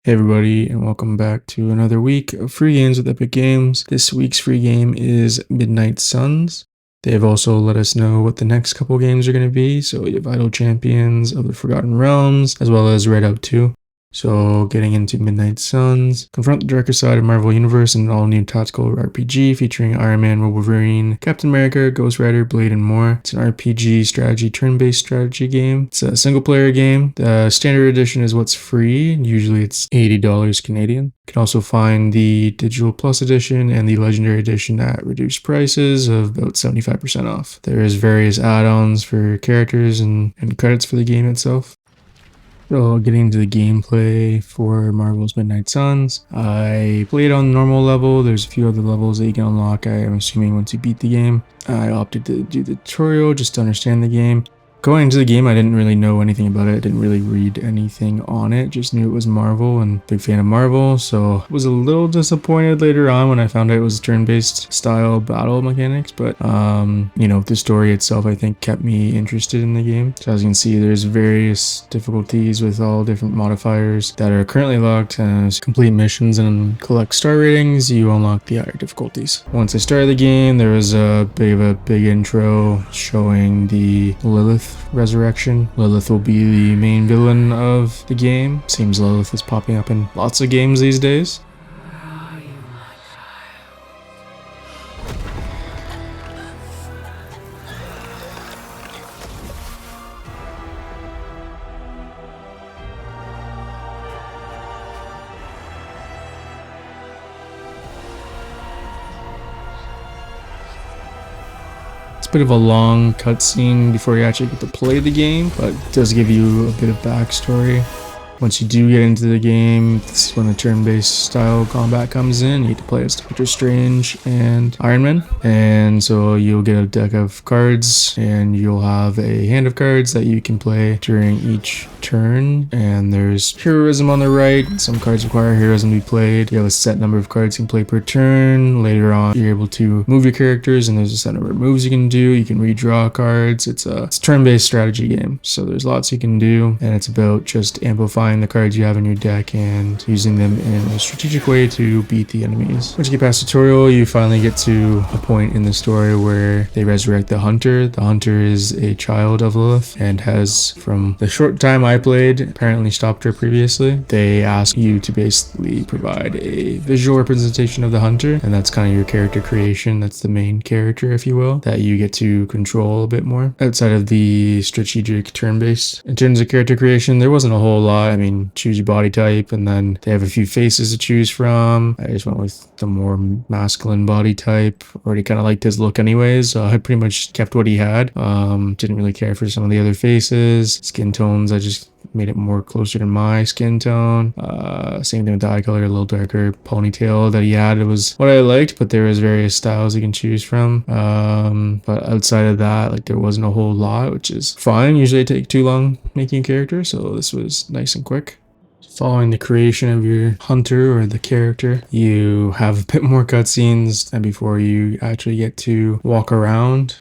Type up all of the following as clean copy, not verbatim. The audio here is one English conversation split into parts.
Hey everybody, and welcome back to another week of free games with Epic Games. This week's free game is Midnight Suns. They've also let us know what the next couple games are going to be, so you have Idle Champions of the Forgotten Realms, as well as Redout 2. So, getting into Midnight Suns, confront the darker side of Marvel Universe in an all-new tactical RPG featuring Iron Man, Wolverine, Captain America, Ghost Rider, Blade, and more. It's an RPG strategy, turn-based strategy game. It's a single-player game. The standard edition is what's free. Usually it's $80 Canadian. You can also find the Digital Plus edition and the Legendary edition at reduced prices of about 75% off. There's various add-ons for characters and credits for the game itself. So getting into the gameplay for Marvel's Midnight Suns, I played on normal level. There's a few other levels that you can unlock, I'm assuming, once you beat the game. I opted to do the tutorial just to understand the game. Going into the game, I didn't really know anything about it. I didn't really read anything on it. Just knew it was Marvel and big fan of Marvel. So I was a little disappointed later on when I found out it was turn-based style battle mechanics. But, the story itself, I think, kept me interested in the game. So as you can see, there's various difficulties with all different modifiers that are currently locked. As complete missions and collect star ratings, you unlock the higher difficulties. Once I started the game, there was a big intro showing the Lilith resurrection. Lilith will be the main villain of the game. Seems Lilith is popping up in lots of games these days. A bit of a long cutscene before you actually get to play the game, but it does give you a bit of backstory. Once you do get into the game, this is when the turn-based style combat comes in. You get to play as Doctor Strange and Iron Man. And so you'll get a deck of cards, and you'll have a hand of cards that you can play during each turn. And there's heroism on the right. Some cards require heroism to be played. You have a set number of cards you can play per turn. Later on, you're able to move your characters, and there's a set number of moves you can do. You can redraw cards. It's a turn-based strategy game. So there's lots you can do, and it's about just amplifying the cards you have in your deck and using them in a strategic way to beat the enemies. Once you get past the tutorial, you finally get to a point in the story where they resurrect the Hunter. The Hunter is a child of Lilith and has, from the short time I played, apparently stopped her previously. They ask you to basically provide a visual representation of the Hunter, and that's kind of your character creation. That's the main character, if you will, that you get to control a bit more outside of the strategic turn-based. In terms of character creation, there wasn't a whole lot. I mean, choose your body type, and then they have a few faces to choose from. I just went with the more masculine body type. Already kind of liked his look anyways, so I pretty much kept what he had. Didn't really care for some of the other faces. Skin tones, I just made it more closer to my skin tone. Same thing with the eye color, a little darker ponytail that he had. It was what I liked, but there was various styles you can choose from. But outside of that, like, there wasn't a whole lot, which is fine. Usually I take too long making a character, so this was nice and quick. Following the creation of your hunter or the character, you have a bit more cutscenes and before you actually get to walk around.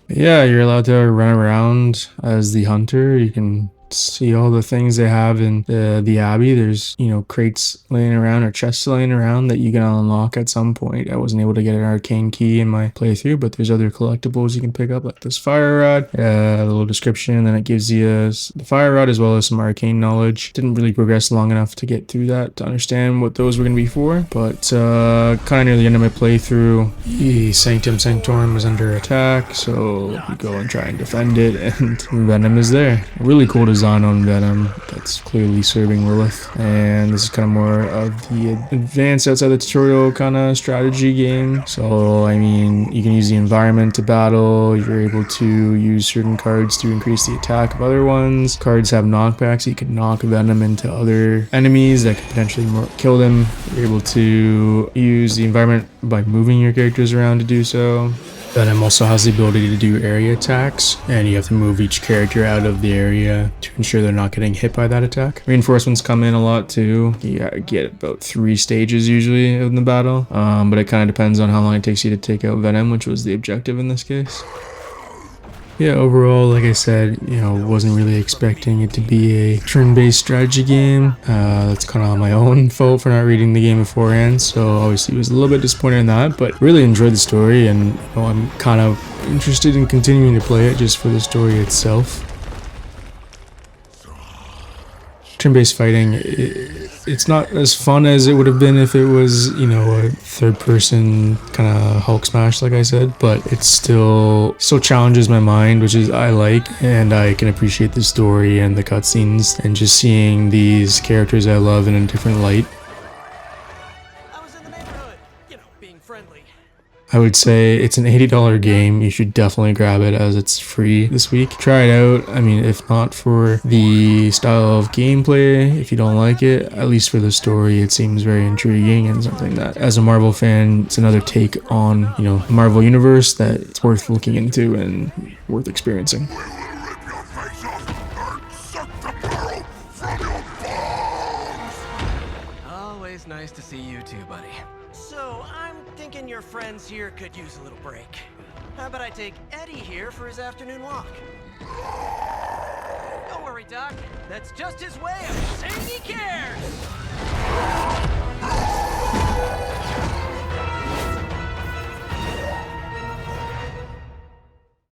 Yeah, you're allowed to run around as the hunter. You can see all the things they have in the Abbey. There's, crates laying around or chests laying around that you can unlock at some point. I wasn't able to get an arcane key in my playthrough, but there's other collectibles you can pick up, like this fire rod, a little description, and then it gives you the fire rod as well as some arcane knowledge. Didn't really progress long enough to get through that to understand what those were going to be for, but kind of near the end of my playthrough, the Sanctum Sanctorum was under attack, so you go and try and defend it, and Venom is there. Really cool design on Venom that's clearly serving Lilith, and this is kind of more of the advanced outside the tutorial kind of strategy game. So I mean, you can use the environment to battle. You're able to use certain cards to increase the attack of other ones. Cards have knockbacks, so you can knock Venom into other enemies that could potentially kill them. You're able to use the environment by moving your characters around to do so. Venom also has the ability to do area attacks, and you have to move each character out of the area to ensure they're not getting hit by that attack. Reinforcements come in a lot too. You get about 3 stages usually in the battle, but it kind of depends on how long it takes you to take out Venom, which was the objective in this case. Yeah, overall, like I said, wasn't really expecting it to be a turn-based strategy game. That's kind of my own fault for not reading the game beforehand, so obviously was a little bit disappointed in that, but really enjoyed the story, and I'm kind of interested in continuing to play it just for the story itself. Turn-based fighting, it's not as fun as it would have been if it was, a third-person kind of Hulk smash, like I said, but it still challenges my mind, which is I like, and I can appreciate the story and the cutscenes and just seeing these characters I love in a different light. I was in the neighborhood, being friendly. I would say it's an $80 game. You should definitely grab it as it's free this week. Try it out. I mean, if not for the style of gameplay, if you don't like it, at least for the story, it seems very intriguing and something that, as a Marvel fan, it's another take on, the Marvel universe that it's worth looking into and worth experiencing. Always nice to see you too, buddy. So, I'm thinking your friends here could use a little break. How about I take Eddie here for his afternoon walk? Don't worry, Doc. That's just his way of saying he cares!